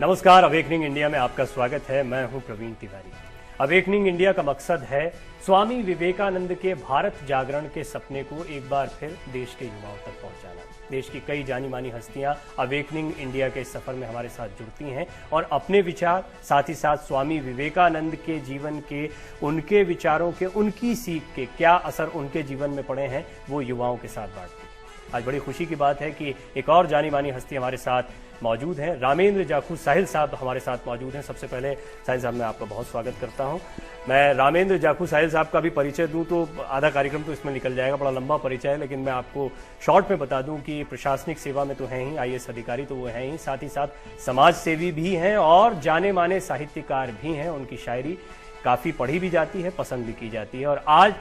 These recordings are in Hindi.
नमस्कार, अवेकनिंग इंडिया में आपका स्वागत है। मैं हूं प्रवीण तिवारी। अवेकनिंग इंडिया का मकसद है स्वामी विवेकानंद के भारत जागरण के सपने को एक बार फिर देश के युवाओं तक पहुंचाना। देश की कई जानी मानी हस्तियां अवेकनिंग इंडिया के सफर में हमारे साथ जुड़ती हैं और अपने विचार, साथ ही साथ स्वामी विवेकानंद के जीवन के, उनके विचारों के, उनकी सीख के क्या असर उनके जीवन में पड़े हैं, वो युवाओं के साथ बांटती हैं। आज बड़ी खुशी की बात है कि एक और जानी मानी हस्ती हमारे साथ मौजूद हैं। रामेंद्र जाखू साहिल साहब हमारे साथ मौजूद हैं। सबसे पहले साहिल साहब, मैं आपका बहुत स्वागत करता हूं। मैं रामेंद्र जाखू साहिल साहब का भी परिचय दूं तो आधा कार्यक्रम तो इसमें निकल जाएगा, बड़ा लंबा परिचय है, लेकिन मैं आपको शॉर्ट में बता दूं कि प्रशासनिक सेवा में तो हैं ही, IAS अधिकारी तो वो हैं ही, साथ ही साथ समाज सेवी भी हैं और जाने माने साहित्यकार भी हैं। उनकी शायरी काफ़ी पढ़ी भी जाती है, पसंद भी की जाती है। और आज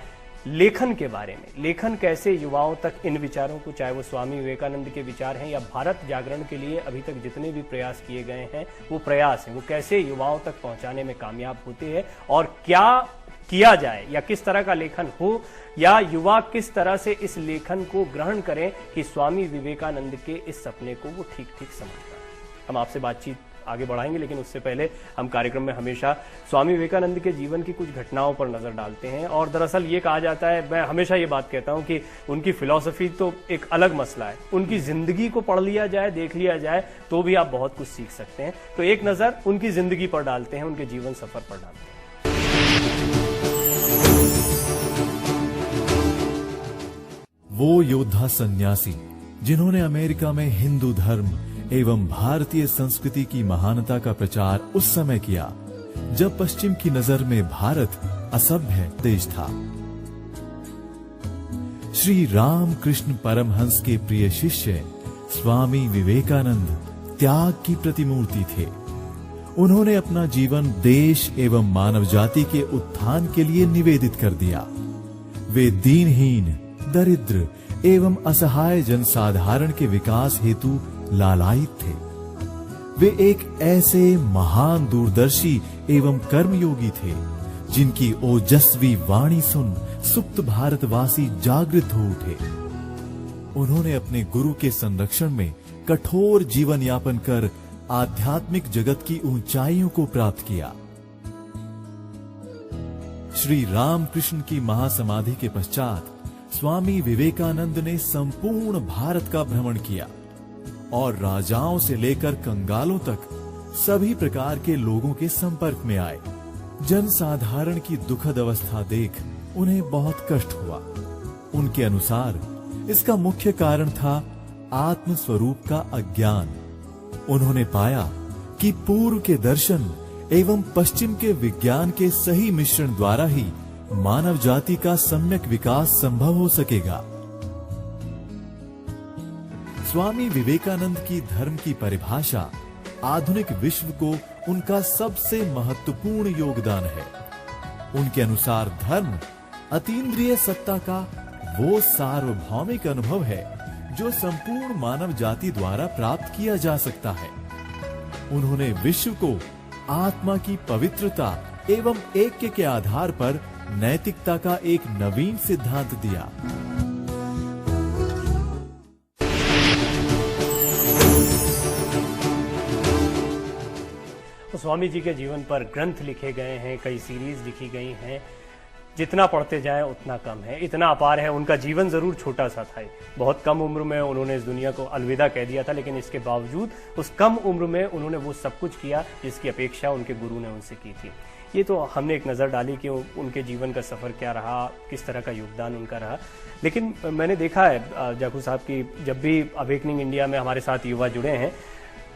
लेखन के बारे में, लेखन कैसे युवाओं तक इन विचारों को, चाहे वो स्वामी विवेकानंद के विचार हैं या भारत जागरण के लिए अभी तक जितने भी प्रयास किए गए हैं, वो प्रयास हैं, वो कैसे युवाओं तक पहुंचाने में कामयाब होते हैं और क्या किया जाए या किस तरह का लेखन हो या युवा किस तरह से इस लेखन को ग्रहण करें कि स्वामी विवेकानंद के इस सपने को वो ठीक ठीक समझ पाए। हम आपसे बातचीत आगे बढ़ाएंगे, लेकिन उससे पहले हम कार्यक्रम में हमेशा स्वामी विवेकानंद के जीवन की कुछ घटनाओं पर नजर डालते हैं। और दरअसल ये कहा जाता है, मैं हमेशा ये बात कहता हूं कि उनकी फिलॉसफी तो एक अलग मसला है, उनकी जिंदगी को पढ़ लिया जाए, देख लिया जाए तो भी आप बहुत कुछ सीख सकते हैं। तो एक नजर उनकी जिंदगी पर डालते हैं, उनके जीवन सफर पर डालते हैं। वो योद्धा सन्यासी जिन्होंने अमेरिका में हिंदू धर्म एवं भारतीय संस्कृति की महानता का प्रचार उस समय किया जब पश्चिम की नजर में भारत असभ्य देश था। श्री रामकृष्ण परमहंस के प्रिय शिष्य स्वामी विवेकानंद त्याग की प्रतिमूर्ति थे। उन्होंने अपना जीवन देश एवं मानव जाति के उत्थान के लिए निवेदित कर दिया। वे दीनहीन, दरिद्र एवं असहाय जनसाधारण के विकास हेतु लालायित थे। वे एक ऐसे महान दूरदर्शी एवं कर्मयोगी थे जिनकी ओजस्वी वाणी सुन सुप्त भारतवासी जागृत हो उठे। उन्होंने अपने गुरु के संरक्षण में कठोर जीवन यापन कर आध्यात्मिक जगत की ऊंचाइयों को प्राप्त किया। श्री रामकृष्ण की महासमाधि के पश्चात स्वामी विवेकानंद ने संपूर्ण भारत का भ्रमण किया और राजाओं से लेकर कंगालों तक सभी प्रकार के लोगों के संपर्क में आए। जनसाधारण की दुखद अवस्था देख उन्हें बहुत कष्ट हुआ। उनके अनुसार इसका मुख्य कारण था आत्म स्वरूप का अज्ञान। उन्होंने पाया कि पूर्व के दर्शन एवं पश्चिम के विज्ञान के सही मिश्रण द्वारा ही मानव जाति का सम्यक विकास संभव हो सकेगा। स्वामी विवेकानंद की धर्म की परिभाषा आधुनिक विश्व को उनका सबसे महत्वपूर्ण योगदान है। उनके अनुसार धर्म अतीन्द्रिय सत्ता का वो सार्वभौमिक अनुभव है जो संपूर्ण मानव जाति द्वारा प्राप्त किया जा सकता है। उन्होंने विश्व को आत्मा की पवित्रता एवं ऐक्य के आधार पर नैतिकता का एक नवीन सिद्धांत दिया। स्वामी जी के जीवन पर ग्रंथ लिखे गए हैं, कई सीरीज लिखी गई हैं। जितना पढ़ते जाएं उतना कम है, इतना अपार है। उनका जीवन जरूर छोटा सा था, बहुत कम उम्र में उन्होंने इस दुनिया को अलविदा कह दिया था, लेकिन इसके बावजूद उस कम उम्र में उन्होंने वो सब कुछ किया जिसकी अपेक्षा उनके गुरु ने उनसे की थी। ये तो हमने एक नज़र डाली कि उनके जीवन का सफ़र क्या रहा, किस तरह का योगदान उनका रहा। लेकिन मैंने देखा है जाखू साहब की, जब भी अवेकनिंग इंडिया में हमारे साथ युवा जुड़े हैं,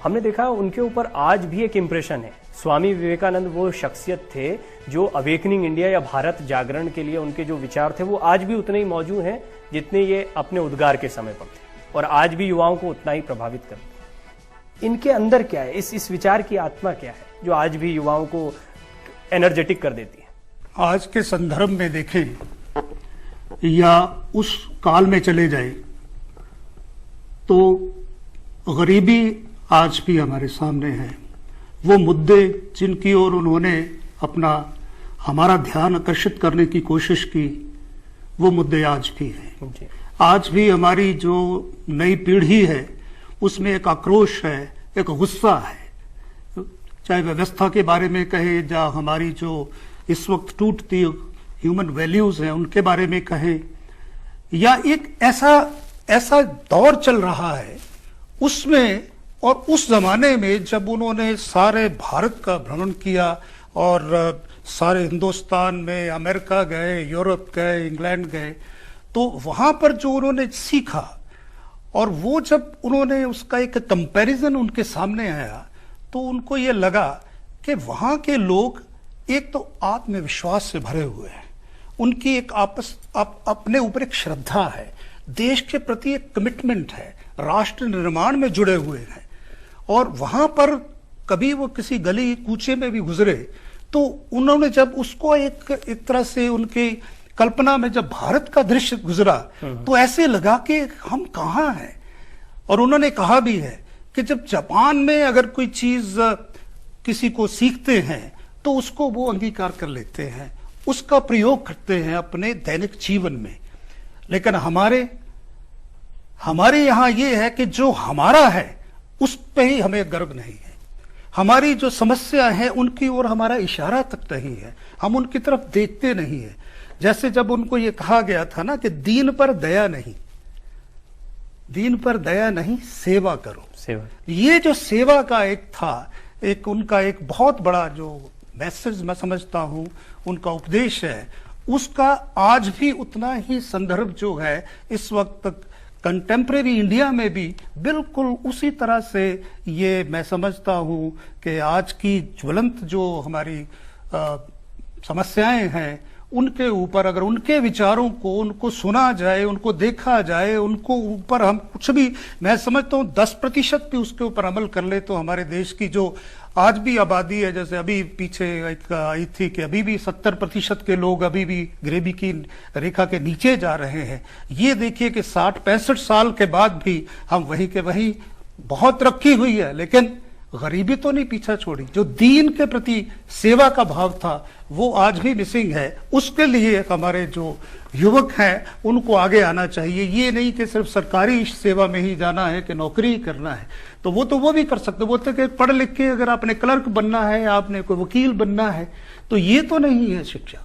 हमने देखा उनके ऊपर आज भी एक इम्प्रेशन है। स्वामी विवेकानंद वो शख्सियत थे जो अवेकनिंग इंडिया या भारत जागरण के लिए उनके जो विचार थे वो आज भी उतने ही मौजूद हैं जितने ये अपने उद्गार के समय पर थे, और आज भी युवाओं को उतना ही प्रभावित करते हैं। इनके अंदर क्या है, इस विचार की आत्मा क्या है जो आज भी युवाओं को एनर्जेटिक कर देती है। आज के संदर्भ में देखें या उस काल में चले जाए तो गरीबी आज भी हमारे सामने है। वो मुद्दे जिनकी ओर उन्होंने हमारा ध्यान आकर्षित करने की कोशिश की, वो मुद्दे आज भी हैं। आज भी हमारी जो नई पीढ़ी है उसमें एक आक्रोश है, एक गुस्सा है, चाहे व्यवस्था के बारे में कहे या हमारी जो इस वक्त टूटती ह्यूमन वैल्यूज हैं उनके बारे में कहे, या एक ऐसा दौर चल रहा है उसमें और उस जमाने में जब उन्होंने सारे भारत का भ्रमण किया और सारे हिंदुस्तान में अमेरिका गए, यूरोप गए, इंग्लैंड गए, तो वहां पर जो उन्होंने सीखा और वो जब उन्होंने उसका एक कंपैरिजन उनके सामने आया तो उनको ये लगा कि वहां के लोग एक तो आत्मविश्वास से भरे हुए हैं, उनकी एक अपने ऊपर एक श्रद्धा है, देश के प्रति एक कमिटमेंट है, राष्ट्र निर्माण में जुड़े हुए हैं। और वहां पर कभी वो किसी गली कूचे में भी गुजरे तो उन्होंने जब उसको एक तरह से उनकी कल्पना में जब भारत का दृश्य गुजरा तो ऐसे लगा कि हम कहाँ हैं। और उन्होंने कहा भी है कि जब जापान में अगर कोई चीज किसी को सीखते हैं तो उसको वो अंगीकार कर लेते हैं, उसका प्रयोग करते हैं अपने दैनिक जीवन में। लेकिन हमारे यहां ये है कि जो हमारा है उस पे ही हमें गर्व नहीं है, हमारी जो समस्या है उनकी ओर हमारा इशारा तक नहीं है, हम उनकी तरफ देखते नहीं है। जैसे जब उनको ये कहा गया था ना कि दीन पर दया नहीं सेवा करो, ये जो सेवा का एक था, एक उनका एक बहुत बड़ा जो मैसेज मैं समझता हूं उनका उपदेश है, उसका आज भी उतना ही संदर्भ जो है इस वक्त तक कंटेम्प्रेरी इंडिया में भी बिल्कुल उसी तरह से ये मैं समझता हूं कि आज की ज्वलंत जो हमारी समस्याएं हैं उनके ऊपर अगर उनके विचारों को उनको सुना जाए, उनको देखा जाए, उनको ऊपर हम कुछ भी मैं समझता हूं 10% भी उसके ऊपर अमल कर ले तो हमारे देश की जो आज भी आबादी है, जैसे अभी पीछे एक आई थी कि अभी भी 70% के लोग अभी भी गरीबी की रेखा के नीचे जा रहे हैं। ये देखिए कि 60-65 साल के बाद भी हम वही के वही बहुत तरक्की हुई है, लेकिन गरीबी तो नहीं पीछा छोड़ी। जो दीन के प्रति सेवा का भाव था वो आज भी मिसिंग है। उसके लिए हमारे जो युवक हैं उनको आगे आना चाहिए। ये नहीं कि सिर्फ सरकारी सेवा में ही जाना है कि नौकरी ही करना है, तो वो भी कर सकते। वो तो कि पढ़ लिख के अगर आपने क्लर्क बनना है, आपने कोई वकील बनना है, तो ये तो नहीं है शिक्षा।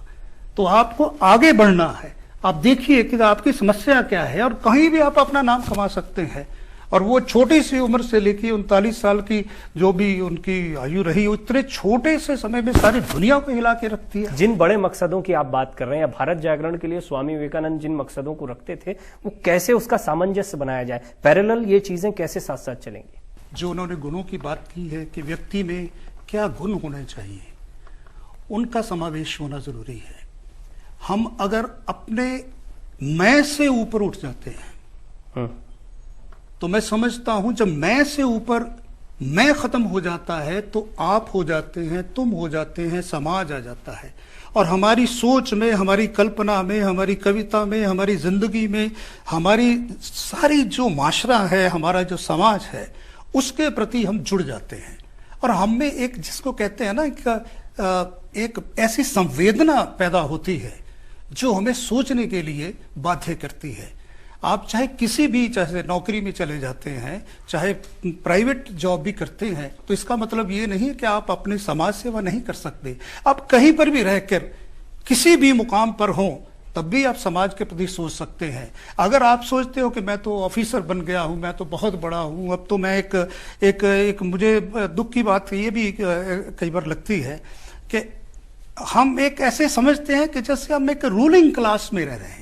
तो आपको आगे बढ़ना है। आप देखिए कि आपकी समस्या क्या है और कहीं भी आप अपना नाम कमा सकते हैं। और वो छोटी सी उम्र से लेकर 39 साल की जो भी उनकी आयु रही, उतने छोटे से समय में सारी दुनिया को हिला के रखती है। जिन बड़े मकसदों की आप बात कर रहे हैं, भारत जागरण के लिए स्वामी विवेकानंद जिन मकसदों को रखते थे, वो कैसे उसका सामंजस्य बनाया जाए, पैरेलल ये चीजें कैसे साथ साथ चलेंगी? जो उन्होंने गुणों की बात की है कि व्यक्ति में क्या गुण होने चाहिए, उनका समावेश होना जरूरी है। हम अगर अपने मैं से ऊपर उठ जाते हैं तो मैं समझता हूं जब मैं से ऊपर मैं खत्म हो जाता है तो आप हो जाते हैं, तुम हो जाते हैं, समाज आ जाता है। और हमारी सोच में, हमारी कल्पना में, हमारी कविता में, हमारी जिंदगी में, हमारी सारी जो माशरा है, हमारा जो समाज है, उसके प्रति हम जुड़ जाते हैं। और हम में एक जिसको कहते हैं ना एक ऐसी संवेदना पैदा होती है जो हमें सोचने के लिए बाध्य करती है। आप चाहे किसी भी, चाहे नौकरी में चले जाते हैं, चाहे प्राइवेट जॉब भी करते हैं, तो इसका मतलब ये नहीं कि आप अपनी समाज सेवा नहीं कर सकते। आप कहीं पर भी रहकर किसी भी मुकाम पर हों तब भी आप समाज के प्रति सोच सकते हैं। अगर आप सोचते हो कि मैं तो ऑफिसर बन गया हूं, मैं तो बहुत बड़ा हूं, अब तो मैं एक मुझे दुख की बात ये भी कई बार लगती है कि हम एक ऐसे समझते हैं कि जैसे हम एक रूलिंग क्लास में रह रहे हैं,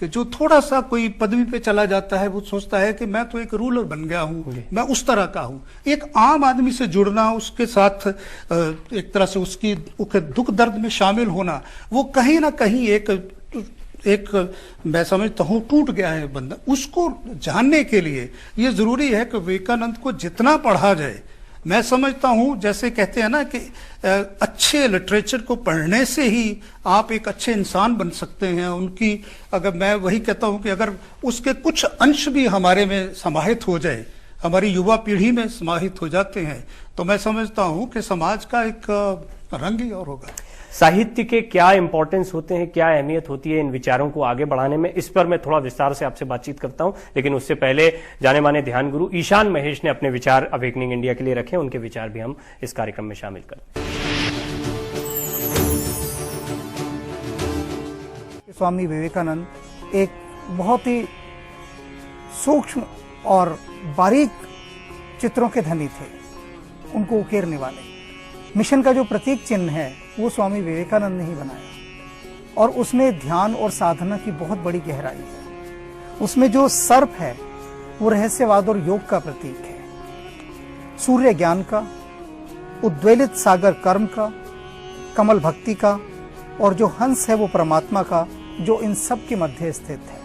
कि जो थोड़ा सा कोई पदवी पे चला जाता है वो सोचता है कि मैं तो एक रूलर बन गया हूं, मैं उस तरह का हूं। एक आम आदमी से जुड़ना, उसके साथ एक तरह से उसकी दुख दर्द में शामिल होना, वो कहीं ना कहीं एक मैं समझता हूं टूट गया है बंदा। उसको जानने के लिए ये जरूरी है कि विवेकानंद को जितना पढ़ा जाए, मैं समझता हूं, जैसे कहते हैं ना कि अच्छे लिटरेचर को पढ़ने से ही आप एक अच्छे इंसान बन सकते हैं। उनकी अगर मैं वही कहता हूं कि अगर उसके कुछ अंश भी हमारे में समाहित हो जाए, हमारी युवा पीढ़ी में समाहित हो जाते हैं, तो मैं समझता हूं कि समाज का एक रंग ही और होगा। साहित्य के क्या इंपॉर्टेंस होते हैं, क्या अहमियत होती है इन विचारों को आगे बढ़ाने में, इस पर मैं थोड़ा विस्तार से आपसे बातचीत करता हूं। लेकिन उससे पहले जाने माने ध्यान गुरु ईशान महेश ने अपने विचार अवेकनिंग इंडिया के लिए रखे, उनके विचार भी हम इस कार्यक्रम में शामिल करते हैं। स्वामी विवेकानंद एक बहुत ही सूक्ष्म और बारीक चित्रों के धनी थे, उनको उकेरने वाले। मिशन का जो प्रतीक चिन्ह है वो स्वामी विवेकानंद ने ही बनाया, और उसमें ध्यान और साधना की बहुत बड़ी गहराई है। उसमें जो सर्प है वो रहस्यवाद और योग का प्रतीक है, सूर्य ज्ञान का, उद्वेलित सागर कर्म का, कमल भक्ति का, और जो हंस है वो परमात्मा का, जो इन सब के मध्य स्थित है।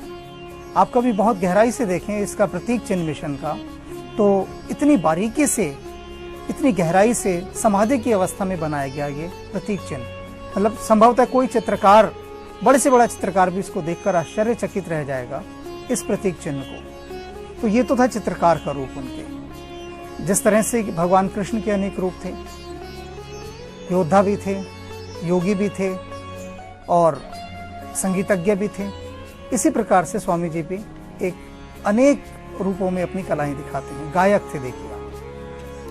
आप कभी बहुत गहराई से देखें इसका प्रतीक चिन्ह मिशन का, तो इतनी बारीकी से, इतनी गहराई से समाधि की अवस्था में बनाया गया ये प्रतीक चिन्ह। मतलब संभवतः कोई चित्रकार, बड़े से बड़ा चित्रकार भी इसको देखकर आश्चर्यचकित रह जाएगा, इस प्रतीक चिन्ह को। तो ये तो था चित्रकार का रूप उनके। जिस तरह से भगवान कृष्ण के अनेक रूप थे, योद्धा भी थे, योगी भी थे और संगीतज्ञ भी थे, इसी प्रकार से स्वामी जी भी एक अनेक रूपों में अपनी कलाएं दिखाते हैं। गायक थे, देखिए,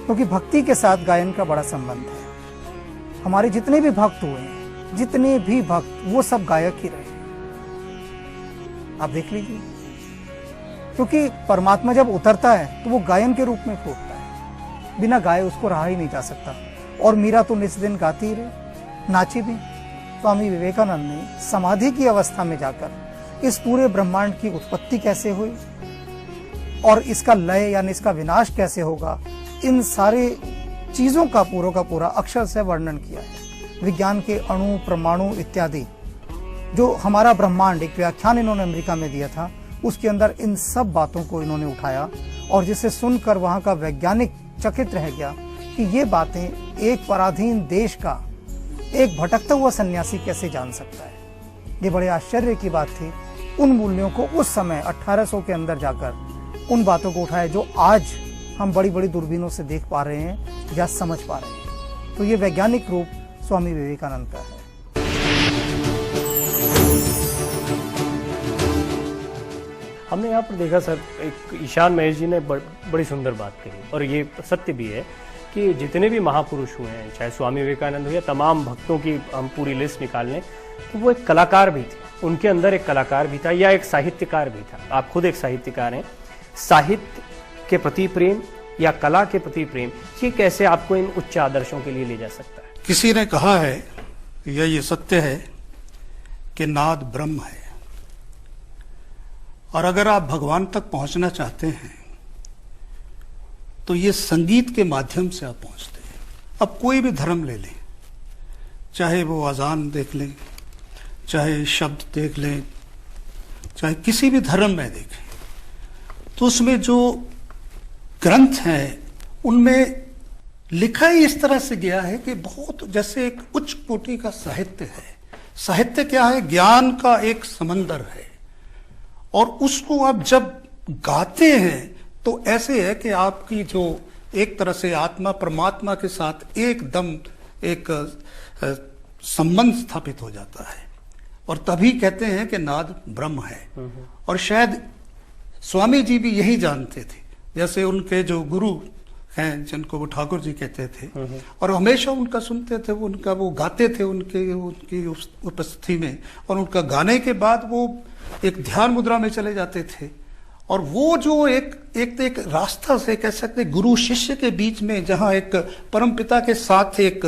क्योंकि भक्ति के साथ गायन का बड़ा संबंध है। हमारे जितने भी भक्त हुए हैं, जितने भी भक्त, वो सब गायक ही रहे। आप देख लीजिए, क्योंकि परमात्मा जब उतरता है तो वो गायन के रूप में फूटता है, बिना गाए उसको रहा ही नहीं जा सकता। और मीरा तो निस दिन गाती ही रही, नाची भी। स्वामी विवेकानंद ने समाधि की अवस्था में जाकर इस पूरे ब्रह्मांड की उत्पत्ति कैसे हुई और इसका लय यानी इसका विनाश कैसे होगा, इन सारे चीजों का पूरा अक्षर से वर्णन किया है। विज्ञान के अणु, परमाणु इत्यादि, जो हमारा ब्रह्मांड, एक व्याख्यान इन्होंने अमेरिका में दिया था, उसके अंदर इन सब बातों को इन्होंने उठाया, और जिसे सुनकर वहां का वैज्ञानिक चकित रह गया कि ये बातें एक पराधीन देश का एक भटकता हुआ सन्यासी कैसे जान सकता है। ये बड़े आश्चर्य की बात थी। उन मूल्यों को उस समय 1800 के अंदर जाकर उन बातों को उठाया जो आज हम बड़ी बड़ी दूरबीनों से देख पा रहे हैं या समझ पा रहे हैं। तो ये वैज्ञानिक रूप स्वामी विवेकानंद का है। हमने यहाँ पर देखा सर, एक ईशान महेश जी ने बड़ी सुंदर बात कही, और ये सत्य भी है कि जितने भी महापुरुष हुए हैं, चाहे स्वामी विवेकानंद हो या तमाम भक्तों की हम पूरी लिस्ट निकाल लें, तो वो एक कलाकार भी थे। उनके अंदर एक कलाकार भी था या एक साहित्यकार भी था। आप खुद एक साहित्यकार हैं। साहित्य के प्रति प्रेम या कला के प्रति प्रेम, ये कैसे आपको इन उच्च आदर्शों के लिए ले जा सकता है? किसी ने कहा है, या ये सत्य है, कि नाद ब्रह्म है, और अगर आप भगवान तक पहुंचना चाहते हैं तो ये संगीत के माध्यम से आप पहुंचते हैं। अब कोई भी धर्म ले लें, चाहे वो अजान देख लें, चाहे शब्द देख लें, चाहे किसी भी धर्म में देखें, तो उसमें जो ग्रंथ हैं उनमें लिखा ही इस तरह से गया है कि बहुत जैसे एक उच्च कोटि का साहित्य है। साहित्य क्या है? ज्ञान का एक समंदर है, और उसको आप जब गाते हैं तो ऐसे है कि आपकी जो एक तरह से आत्मा परमात्मा के साथ एकदम एक संबंध स्थापित हो जाता है, और तभी कहते हैं कि नाद ब्रह्म है। और शायद स्वामी जी भी यही जानते थे, जैसे उनके जो गुरु हैं जिनको वो ठाकुर जी कहते थे, और हमेशा उनका सुनते थे, वो गाते थे उनकी उपस्थिति में, और उनका गाने के बाद वो एक ध्यान मुद्रा में चले जाते थे। और वो जो एक रास्ता से कह सकते गुरु शिष्य के बीच में जहां एक परमपिता के साथ एक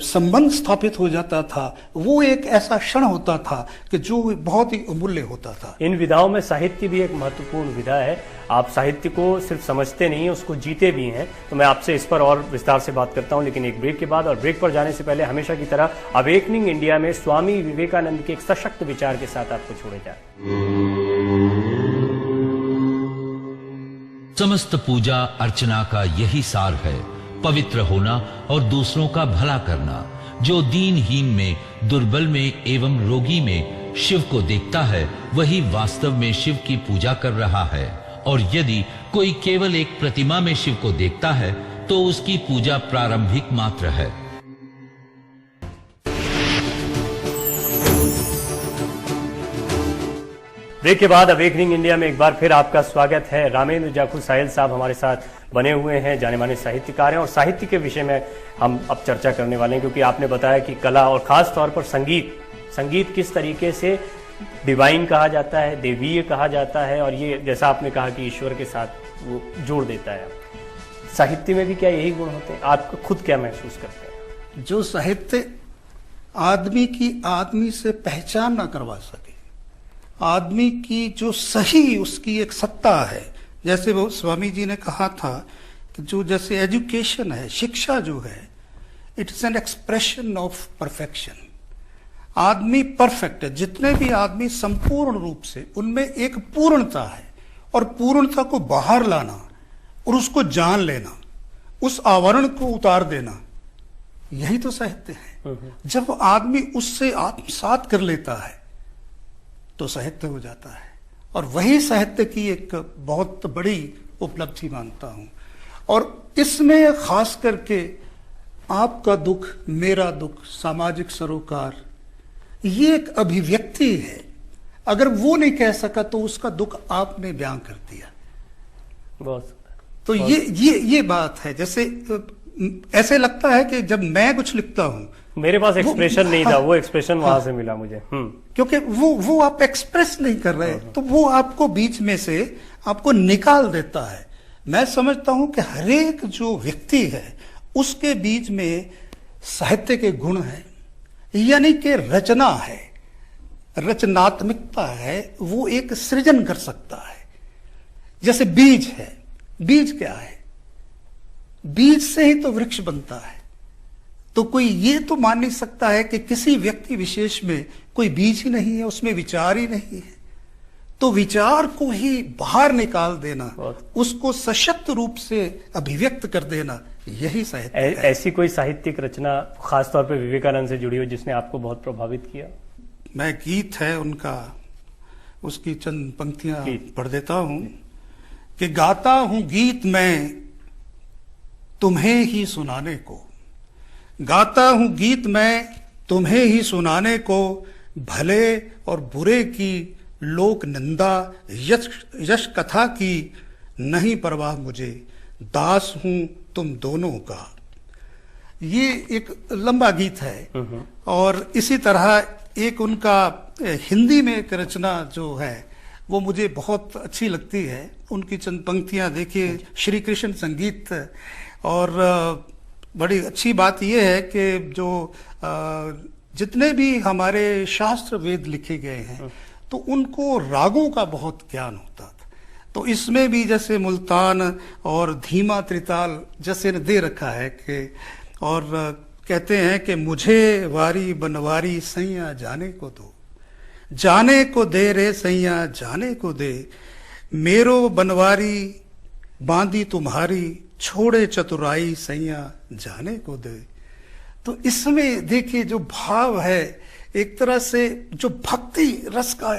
संबंध स्थापित हो जाता था, वो एक ऐसा क्षण होता था कि जो बहुत ही अमूल्य होता था। इन विधाओं में साहित्य भी एक महत्वपूर्ण विधा है। आप साहित्य को सिर्फ समझते नहीं, उसको जीते भी हैं। तो मैं आपसे इस पर और विस्तार से बात करता हूं, लेकिन एक ब्रेक के बाद। और ब्रेक पर जाने से पहले हमेशा की तरह अवेकनिंग इंडिया में स्वामी विवेकानंद के एक सशक्त विचार के साथ आपको छोड़े जाए। समस्त पूजा अर्चना का यही सार है, पवित्र होना और दूसरों का भला करना। जो दीनहीन में, दुर्बल में एवं रोगी में शिव को देखता है, वही वास्तव में शिव की पूजा कर रहा है। और यदि कोई केवल एक प्रतिमा में शिव को देखता है तो उसकी पूजा प्रारंभिक मात्र है। ब्रेक के बाद अवेकनिंग इंडिया में एक बार फिर आपका स्वागत है। रामेंद्र जाखू साहिल साहब हमारे साथ बने हुए हैं, जाने माने साहित्यकार हैं और साहित्य के विषय में हम अब चर्चा करने वाले हैं, क्योंकि आपने बताया कि कला और खास तौर पर संगीत किस तरीके से डिवाइन कहा जाता है, देवीय कहा जाता है, और ये जैसा आपने कहा कि ईश्वर के साथ वो जोड़ देता है। साहित्य में भी क्या यही गुण होते हैं? आप खुद क्या महसूस करते हैं? जो साहित्य आदमी की आदमी से पहचान ना करवा सके, आदमी की जो सही उसकी एक सत्ता है, जैसे वो स्वामी जी ने कहा था कि जो जैसे एजुकेशन है, शिक्षा जो है, it is an expression of perfection. आदमी परफेक्ट है, जितने भी आदमी संपूर्ण रूप से, उनमें एक पूर्णता है, और पूर्णता को बाहर लाना और उसको जान लेना, उस आवरण को उतार देना, यही तो साहित्य है। जब आदमी उससे आत्मसात कर लेता है तो साहित्य हो जाता है, और वही साहित्य की एक बहुत बड़ी उपलब्धि मानता हूं। और इसमें खास करके आपका दुख, मेरा दुख, सामाजिक सरोकार, ये एक अभिव्यक्ति है। अगर वो नहीं कह सका तो उसका दुख आपने बयां कर दिया। तो ये बात है। जैसे ऐसे लगता है कि जब मैं कुछ लिखता हूं, मेरे पास एक्सप्रेशन नहीं था, वो एक्सप्रेशन वहां से मिला मुझे। क्योंकि वो आप एक्सप्रेस नहीं कर रहे, तो वो आपको बीच में से आपको निकाल देता है। मैं समझता हूं कि हर एक जो व्यक्ति है उसके बीच में साहित्य के गुण है, यानी कि रचना है, रचनात्मकता है, वो एक सृजन कर सकता है। जैसे बीज है, बीज क्या है? बीज से ही तो वृक्ष बनता है। तो कोई ये तो मान नहीं सकता है कि किसी व्यक्ति विशेष में कोई बीज ही नहीं है, उसमें विचार ही नहीं है। तो विचार को ही बाहर निकाल देना, उसको सशक्त रूप से अभिव्यक्त कर देना, यही साहित्य है। ऐसी कोई साहित्यिक रचना खासतौर पर विवेकानंद से जुड़ी हो जिसने आपको बहुत प्रभावित किया? मैं गीत है उनका, उसकी चंद पंक्तियां पढ़ देता हूं कि गाता हूं गीत मैं तुम्हें ही सुनाने को, गाता हूं गीत मैं तुम्हें ही सुनाने को, भले और बुरे की लोक निंदा, यश कथा की नहीं परवाह मुझे, दास हूं तुम दोनों का। ये एक लंबा गीत है। और इसी तरह एक उनका हिंदी में एक रचना जो है वो मुझे बहुत अच्छी लगती है। उनकी चंद पंक्तियां देखिए, श्री कृष्ण संगीत। और बड़ी अच्छी बात यह है कि जो जितने भी हमारे शास्त्र वेद लिखे गए हैं तो उनको रागों का बहुत ज्ञान होता था। तो इसमें भी जैसे मुल्तान और धीमा त्रिताल जैसे दे रखा है कि, और कहते हैं कि मुझे वारी बनवारी सैया जाने को दो, जाने को दे रे सैया जाने को दे, मेरो बनवारी बांधी तुम्हारी, छोड़े चतुराई सैया जाने को दे। तो इसमें देखिए जो भाव है, एक तरह से जो भक्ति रस का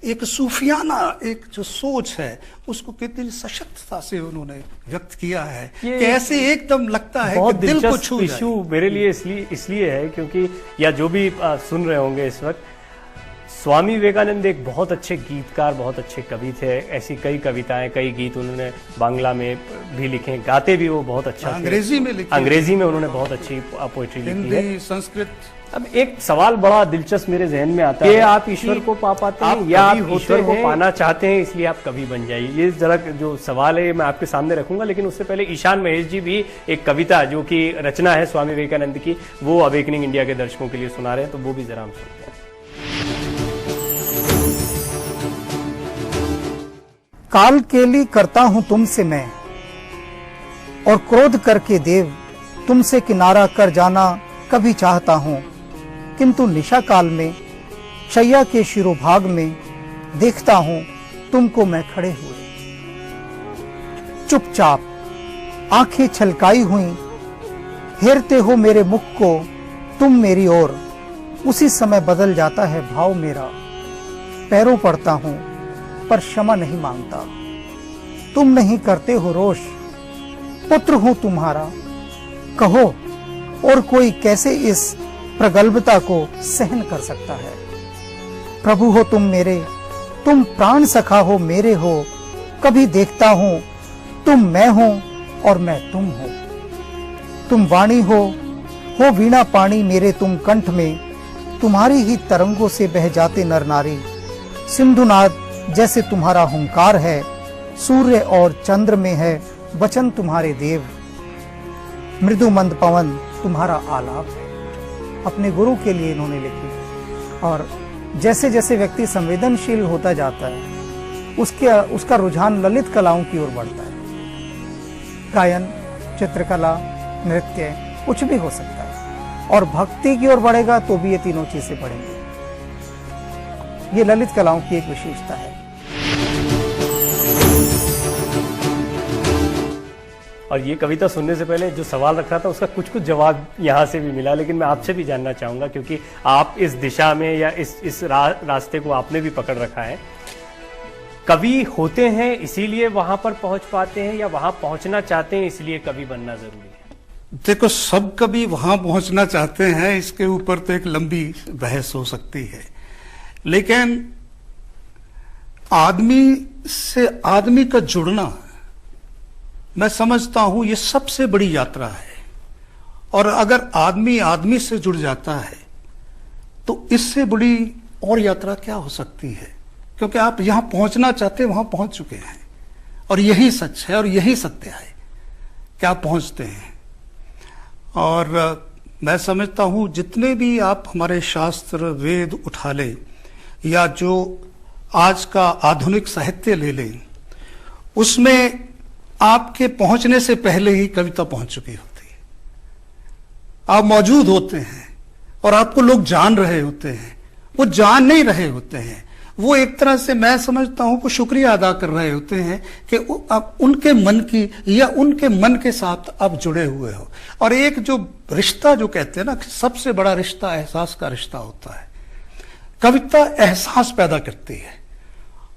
एक सूफियाना एक जो सोच है, उसको कितनी सशक्तता से उन्होंने व्यक्त किया है कि ऐसे एकदम लगता है कि दिल को छू जाए। इशू मेरे लिए इसलिए है क्योंकि, या जो भी सुन रहे होंगे इस वक्त, स्वामी विवेकानंद एक बहुत अच्छे गीतकार, बहुत अच्छे कवि थे। ऐसी कई कविताएं, कई गीत उन्होंने बांग्ला में भी लिखे, गाते भी वो बहुत अच्छा, अंग्रेजी में लिखे, अंग्रेजी में उन्होंने बहुत अच्छी पोएट्री लिखी है, संस्कृत। अब एक सवाल बड़ा दिलचस्प मेरे जहन में आता है, आप ईश्वर को पा पाते हैं या आप ईश्वर को पाना चाहते हैं इसलिए आप कवि बन जाइए? ये जरा जो सवाल है मैं आपके सामने रखूंगा, लेकिन उससे पहले ईशान महेश जी भी एक कविता जो कि रचना है स्वामी विवेकानंद की, वो अवेकनिंग इंडिया के दर्शकों के लिए सुना रहे हैं, तो वो भी जरा हम सुनते हैं। काल केली करता हूं तुमसे मैं, और क्रोध करके देव तुमसे किनारा कर जाना कभी चाहता हूं, किंतु निशा काल में शैया के शिरोभाग में देखता हूं तुमको मैं खड़े हुए, चुपचाप आंखें छलकाई हुई फेरते हो मेरे मुख को तुम मेरी ओर, उसी समय बदल जाता है भाव मेरा। पैरों पड़ता हूं पर क्षमा नहीं मांगता, तुम नहीं करते हो रोष, पुत्र हूं तुम्हारा। कहो और कोई कैसे इस प्रगल्भता को सहन कर सकता है। प्रभु हो तुम मेरे, तुम प्राण सखा हो मेरे हो, कभी देखता हूं तुम मैं हूं और मैं तुम हो। तुम वाणी हो वीणा पाणी मेरे तुम कंठ में, तुम्हारी ही तरंगों से बह जाते नर नारी। सिंधुनाद जैसे तुम्हारा हुंकार है, सूर्य और चंद्र में है वचन तुम्हारे देव। मृदु मंद पवन तुम्हारा आलाप है। अपने गुरु के लिए इन्होंने लिखी। और जैसे जैसे व्यक्ति संवेदनशील होता जाता है उसका रुझान ललित कलाओं की ओर बढ़ता है। गायन, चित्रकला, नृत्य कुछ भी हो सकता है। और भक्ति की ओर बढ़ेगा तो भी ये तीनों चीजें बढ़ेंगी। ये ललित कलाओं की एक विशेषता है। और ये कविता सुनने से पहले जो सवाल रखा था उसका कुछ जवाब यहाँ से भी मिला, लेकिन मैं आपसे भी जानना चाहूंगा क्योंकि आप इस दिशा में या इस रास्ते को आपने भी पकड़ रखा है। कवि होते हैं इसीलिए वहां पर पहुंच पाते हैं या वहां पहुंचना चाहते हैं इसलिए कवि बनना जरूरी है? देखो, सब कवि वहां पहुंचना चाहते हैं, इसके ऊपर तो एक लंबी बहस हो सकती है। लेकिन आदमी से आदमी का जुड़ना, मैं समझता हूं ये सबसे बड़ी यात्रा है। और अगर आदमी आदमी से जुड़ जाता है तो इससे बड़ी और यात्रा क्या हो सकती है? क्योंकि आप यहां पहुंचना चाहते हैं, वहां पहुंच चुके हैं। और यही सच है और यही सत्य है कि आप पहुंचते हैं। और मैं समझता हूं जितने भी आप हमारे शास्त्र वेद उठा लें या जो आज का आधुनिक साहित्य ले लें, उसमें आपके पहुंचने से पहले ही कविता पहुंच चुकी होती है। आप मौजूद होते हैं और आपको लोग जान रहे होते हैं। वो जान नहीं रहे होते हैं, वो एक तरह से मैं समझता हूं वो शुक्रिया अदा कर रहे होते हैं कि आप उनके मन की या उनके मन के साथ आप जुड़े हुए हो। और एक जो रिश्ता जो कहते हैं ना, सबसे बड़ा रिश्ता एहसास का रिश्ता होता है। कविता एहसास पैदा करती है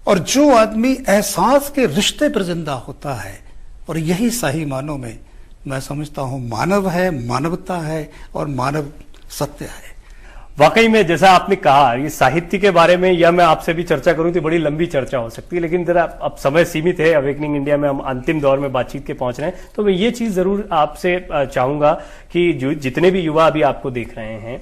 और जो आदमी एहसास के रिश्ते पर जिंदा होता है, और यही सही मानों में मैं समझता हूं मानव है, मानवता है और मानव सत्य है। वाकई में जैसा आपने कहा, ये साहित्य के बारे में या मैं आपसे भी चर्चा करूं तो बड़ी लंबी चर्चा हो सकती है, लेकिन जरा अब समय सीमित है। अवेकनिंग इंडिया में हम अंतिम दौर में बातचीत के पहुंच रहे हैं, तो मैं ये चीज जरूर आपसे चाहूंगा कि जो जितने भी युवा अभी आपको देख रहे हैं,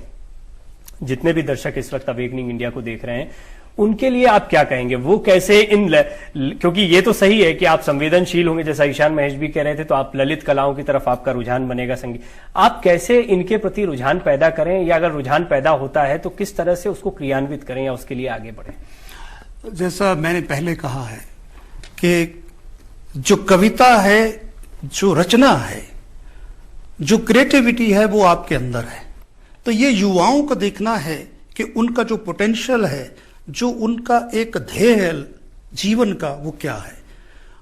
जितने भी दर्शक इस वक्त अवेकनिंग इंडिया को देख रहे हैं, उनके लिए आप क्या कहेंगे? वो कैसे क्योंकि ये तो सही है कि आप संवेदनशील होंगे, जैसा ईशान महेश भी कह रहे थे, तो आप ललित कलाओं की तरफ आपका रुझान बनेगा संगीत। आप कैसे इनके प्रति रुझान पैदा करें, या अगर रुझान पैदा होता है तो किस तरह से उसको क्रियान्वित करें या उसके लिए आगे बढ़ें? जैसा मैंने पहले कहा है कि जो कविता है, जो रचना है, जो क्रिएटिविटी है, वो आपके अंदर है। तो ये युवाओं को देखना है कि उनका जो पोटेंशियल है, जो उनका एक ध्येय है जीवन का, वो क्या है।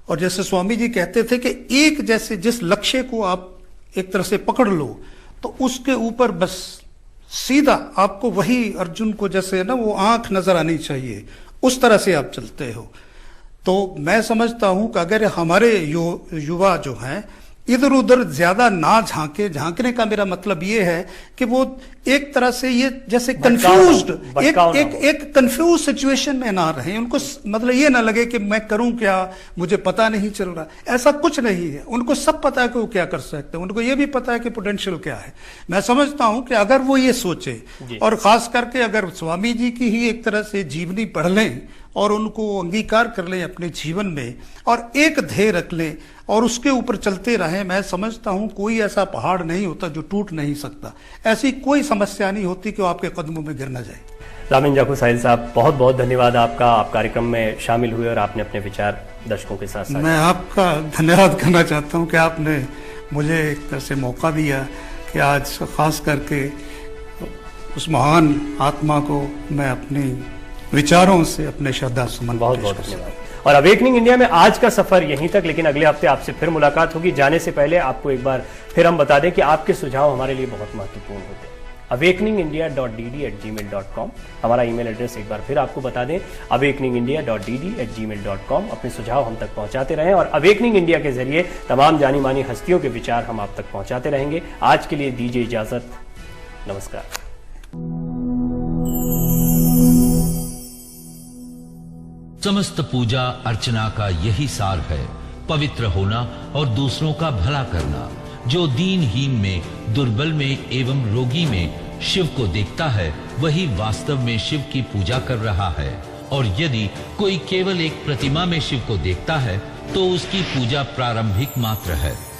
और जैसे स्वामी जी कहते थे कि एक जैसे जिस लक्ष्य को आप एक तरह से पकड़ लो तो उसके ऊपर बस सीधा आपको वही अर्जुन को जैसे ना वो आंख नजर आनी चाहिए, उस तरह से आप चलते हो। तो मैं समझता हूं कि अगर हमारे युवा जो हैं इधर उधर ज्यादा ना झांकने का मेरा मतलब ये है कि वो एक तरह से ये जैसे कंफ्यूज्ड एक कंफ्यूज सिचुएशन में ना रहे। उनको मतलब ये ना लगे कि मैं करूं क्या, मुझे पता नहीं चल रहा। ऐसा कुछ नहीं है, उनको सब पता है कि वो क्या कर सकते हैं, उनको ये भी पता है कि पोटेंशियल क्या है। मैं समझता हूं कि अगर वो ये सोचे, और खास करके अगर स्वामी जी की ही एक तरह से जीवनी पढ़ लें और उनको अंगीकार कर लें अपने जीवन में और एक ध्येय रख लें और उसके ऊपर चलते रहें, मैं समझता हूं कोई ऐसा पहाड़ नहीं होता जो टूट नहीं सकता। ऐसी कोई समस्या नहीं होती कि वो आपके कदमों में गिर न जाए। रामेन जाखू साहिल साहब, बहुत बहुत धन्यवाद आपका। आप कार्यक्रम में शामिल हुए और आपने अपने विचार दर्शकों के साथ। मैं आपका धन्यवाद करना चाहता हूं कि आपने मुझे एक तरह से मौका दिया कि आज खास करके उस महान आत्मा को मैं अपनी विचारों से अपने श्रद्धा सुमन। बहुत बहुत धन्यवाद। और अवेकनिंग इंडिया में आज का सफर यहीं तक, लेकिन अगले हफ्ते आपसे फिर मुलाकात होगी। जाने से पहले आपको एक बार फिर हम बता दें कि आपके सुझाव हमारे लिए बहुत महत्वपूर्ण होते हैं। awakeningindia.dd@gmail.com हमारा ईमेल एड्रेस एक बार फिर आपको बता दें, awakeningindia.dd@gmail.com। अपने सुझाव हम तक पहुंचाते रहें और अवेकनिंग इंडिया के जरिए तमाम जानी मानी हस्तियों के विचार हम आप तक पहुंचाते रहेंगे। आज के लिए दीजिए इजाजत, नमस्कार। समस्त पूजा अर्चना का यही सार है, पवित्र होना और दूसरों का भला करना। जो दीनहीन में, दुर्बल में एवं रोगी में शिव को देखता है, वही वास्तव में शिव की पूजा कर रहा है। और यदि कोई केवल एक प्रतिमा में शिव को देखता है, तो उसकी पूजा प्रारंभिक मात्र है।